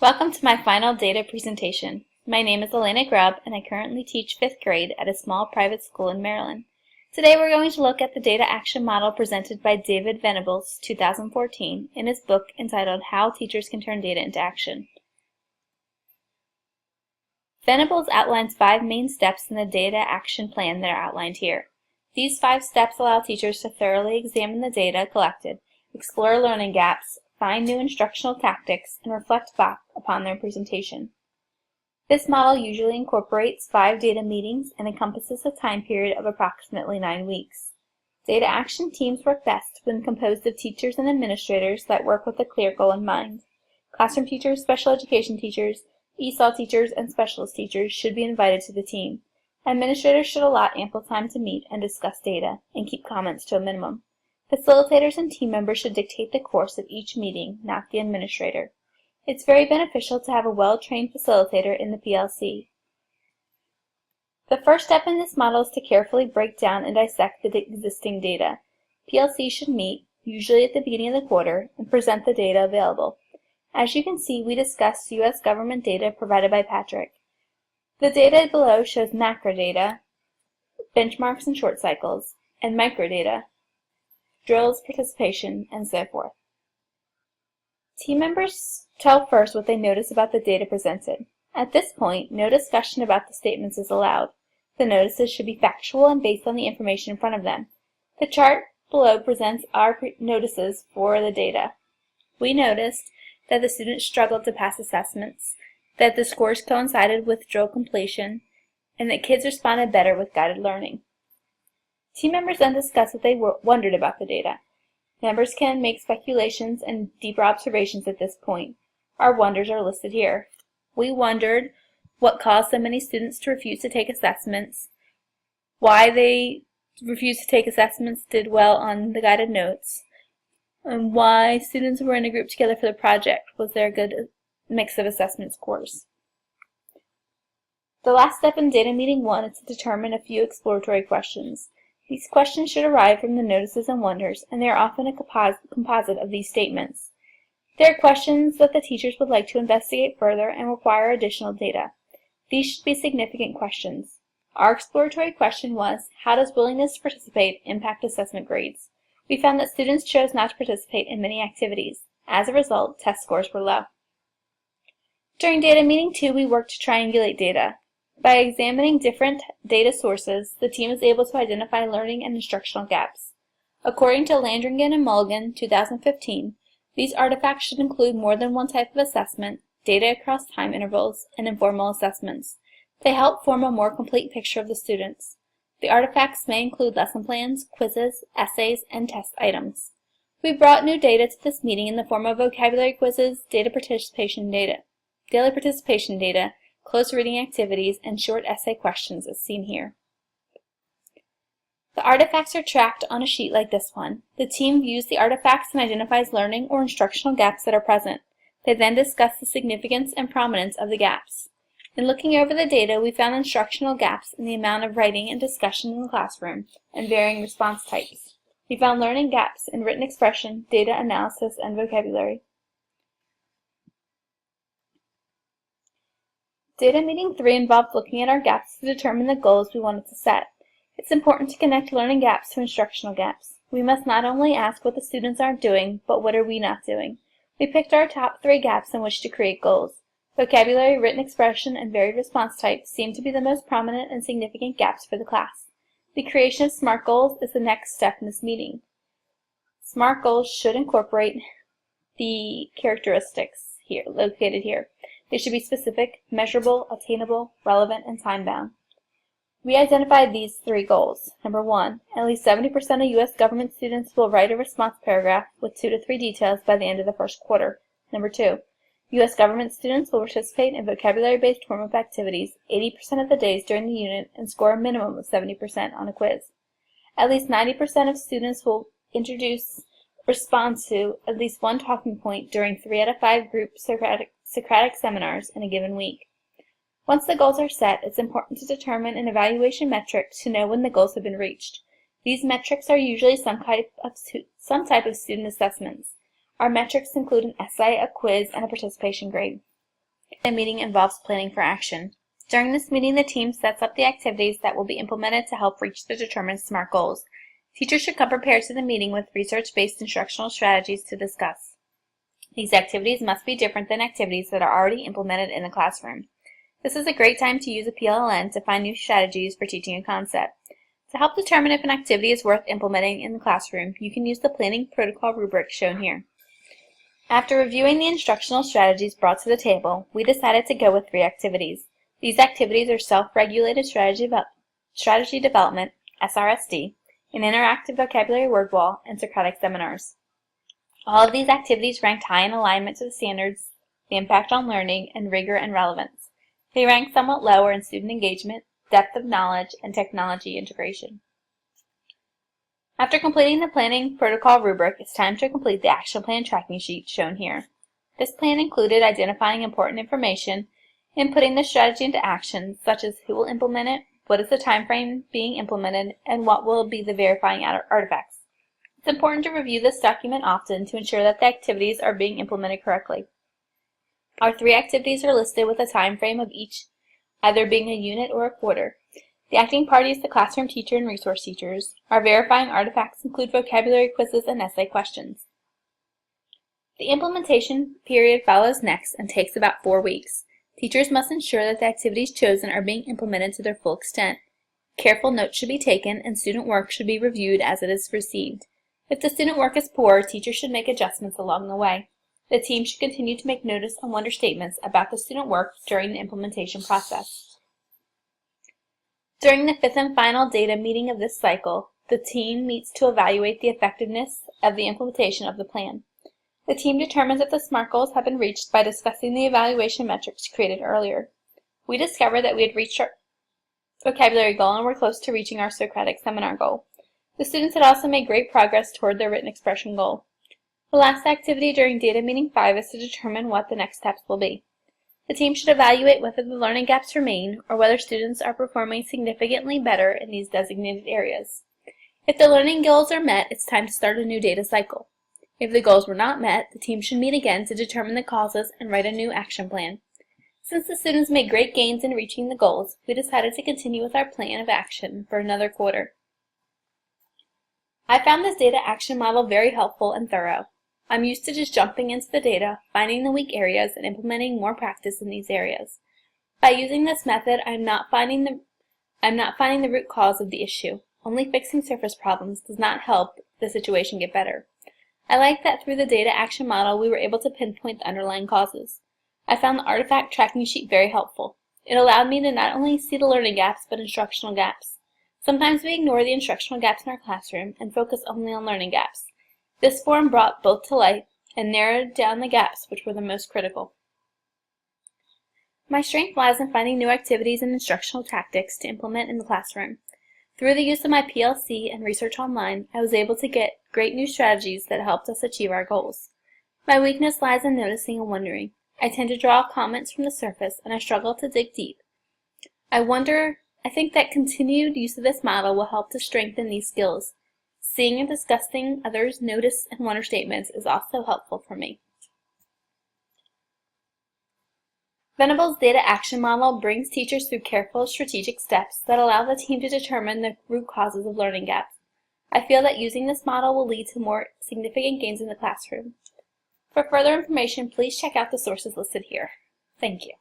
Welcome to my final data presentation. My name is Elena Grubb and I currently teach 5th grade at a small private school in Maryland. Today we're going to look at the data action model presented by David Venables, 2014, in his book entitled How Teachers Can Turn Data into Action. Venables outlines 5 main steps in the data action plan that are outlined here. These 5 steps allow teachers to thoroughly examine the data collected, explore learning gaps, find new instructional tactics, and reflect back upon their presentation. This model usually incorporates 5 data meetings and encompasses a time period of approximately 9 weeks. Data action teams work best when composed of teachers and administrators that work with a clear goal in mind. Classroom teachers, special education teachers, ESOL teachers, and specialist teachers should be invited to the team. Administrators should allot ample time to meet and discuss data, and keep comments to a minimum. Facilitators and team members should dictate the course of each meeting, not the administrator. It's very beneficial to have a well-trained facilitator in the PLC. The first step in this model is to carefully break down and dissect the existing data. PLC should meet, usually at the beginning of the quarter, and present the data available. As you can see, we discussed U.S. government data provided by Patrick. The data below shows macro data, benchmarks and short cycles, and microdata, drills, participation, and so forth. Team members tell first what they notice about the data presented. At this point, no discussion about the statements is allowed. The notices should be factual and based on the information in front of them. The chart below presents our notices for the data. We noticed that the students struggled to pass assessments, that the scores coincided with drill completion, and that kids responded better with guided learning. Team members then discuss what they wondered about the data. Members can make speculations and deeper observations at this point. Our wonders are listed here. We wondered what caused so many students to refuse to take assessments, why they refused to take assessments did well on the guided notes, and why students were in a group together for the project. Was there a good mix of assessment scores? The last step in data meeting 1 is to determine a few exploratory questions. These questions should arrive from the notices and wonders, and they are often a composite of these statements. They are questions that the teachers would like to investigate further and require additional data. These should be significant questions. Our exploratory question was, how does willingness to participate impact assessment grades? We found that students chose not to participate in many activities. As a result, test scores were low. During data meeting 2, we worked to triangulate data. By examining different data sources, the team is able to identify learning and instructional gaps. According to Landringen and Mulligan, 2015, these artifacts should include more than one type of assessment, data across time intervals, and informal assessments. They help form a more complete picture of the students. The artifacts may include lesson plans, quizzes, essays, and test items. We brought new data to this meeting in the form of vocabulary quizzes, daily participation data, close reading activities, and short essay questions as seen here. The artifacts are tracked on a sheet like this one. The team views the artifacts and identifies learning or instructional gaps that are present. They then discuss the significance and prominence of the gaps. In looking over the data, we found instructional gaps in the amount of writing and discussion in the classroom and varying response types. We found learning gaps in written expression, data analysis, and vocabulary. Data meeting 3 involved looking at our gaps to determine the goals we wanted to set. It's important to connect learning gaps to instructional gaps. We must not only ask what the students aren't doing, but what are we not doing. We picked our top 3 gaps in which to create goals. Vocabulary, written expression, and varied response types seem to be the most prominent and significant gaps for the class. The creation of SMART goals is the next step in this meeting. SMART goals should incorporate the characteristics located here. They should be specific, measurable, attainable, relevant, and time-bound. We identified these 3 goals. Number 1, at least 70% of U.S. government students will write a response paragraph with 2 to 3 details by the end of the first quarter. Number 2, U.S. government students will participate in vocabulary-based warm-up activities 80% of the days during the unit and score a minimum of 70% on a quiz. At least 90% of students will respond to at least one talking point during 3 out of 5 group Socratic seminars in a given week. Once the goals are set, it's important to determine an evaluation metric to know when the goals have been reached. These metrics are usually some type of student assessments. Our metrics include an essay, a quiz, and a participation grade. The meeting involves planning for action. During this meeting, the team sets up the activities that will be implemented to help reach the determined SMART goals. Teachers should come prepared to the meeting with research-based instructional strategies to discuss. These activities must be different than activities that are already implemented in the classroom. This is a great time to use a PLLN to find new strategies for teaching a concept. To help determine if an activity is worth implementing in the classroom, you can use the planning protocol rubric shown here. After reviewing the instructional strategies brought to the table, we decided to go with 3 activities. These activities are self-regulated strategy development, SRSD, an interactive vocabulary word wall, and Socratic seminars. All of these activities ranked high in alignment to the standards, the impact on learning, and rigor and relevance. They ranked somewhat lower in student engagement, depth of knowledge, and technology integration. After completing the planning protocol rubric, it's time to complete the action plan tracking sheet shown here. This plan included identifying important information and putting the strategy into action, such as who will implement it, what is the time frame being implemented, and what will be the verifying artifacts. It's important to review this document often to ensure that the activities are being implemented correctly. Our 3 activities are listed with a time frame of each either being a unit or a quarter. The acting party is the classroom teacher and resource teachers. Our verifying artifacts include vocabulary quizzes and essay questions. The implementation period follows next and takes about 4 weeks. Teachers must ensure that the activities chosen are being implemented to their full extent. Careful notes should be taken, and student work should be reviewed as it is received. If the student work is poor, teachers should make adjustments along the way. The team should continue to make notice and wonder statements about the student work during the implementation process. During the 5th and final data meeting of this cycle, the team meets to evaluate the effectiveness of the implementation of the plan. The team determines if the SMART goals have been reached by discussing the evaluation metrics created earlier. We discovered that we had reached our vocabulary goal and were close to reaching our Socratic seminar goal. The students had also made great progress toward their written expression goal. The last activity during data meeting 5 is to determine what the next steps will be. The team should evaluate whether the learning gaps remain or whether students are performing significantly better in these designated areas. If the learning goals are met, it's time to start a new data cycle. If the goals were not met, the team should meet again to determine the causes and write a new action plan. Since the students made great gains in reaching the goals, we decided to continue with our plan of action for another quarter. I found this data action model very helpful and thorough. I'm used to just jumping into the data, finding the weak areas, and implementing more practice in these areas. By using this method, I'm not finding the root cause of the issue. Only fixing surface problems does not help the situation get better. I like that through the data action model, we were able to pinpoint the underlying causes. I found the artifact tracking sheet very helpful. It allowed me to not only see the learning gaps, but instructional gaps. Sometimes we ignore the instructional gaps in our classroom and focus only on learning gaps. This form brought both to light and narrowed down the gaps which were the most critical. My strength lies in finding new activities and instructional tactics to implement in the classroom. Through the use of my PLC and research online, I was able to get great new strategies that helped us achieve our goals. My weakness lies in noticing and wondering. I tend to draw comments from the surface, and I struggle to dig deep. I think that continued use of this model will help to strengthen these skills. Seeing and discussing others' notice and wonder statements is also helpful for me. Venables' data action model brings teachers through careful strategic steps that allow the team to determine the root causes of learning gaps. I feel that using this model will lead to more significant gains in the classroom. For further information, please check out the sources listed here. Thank you.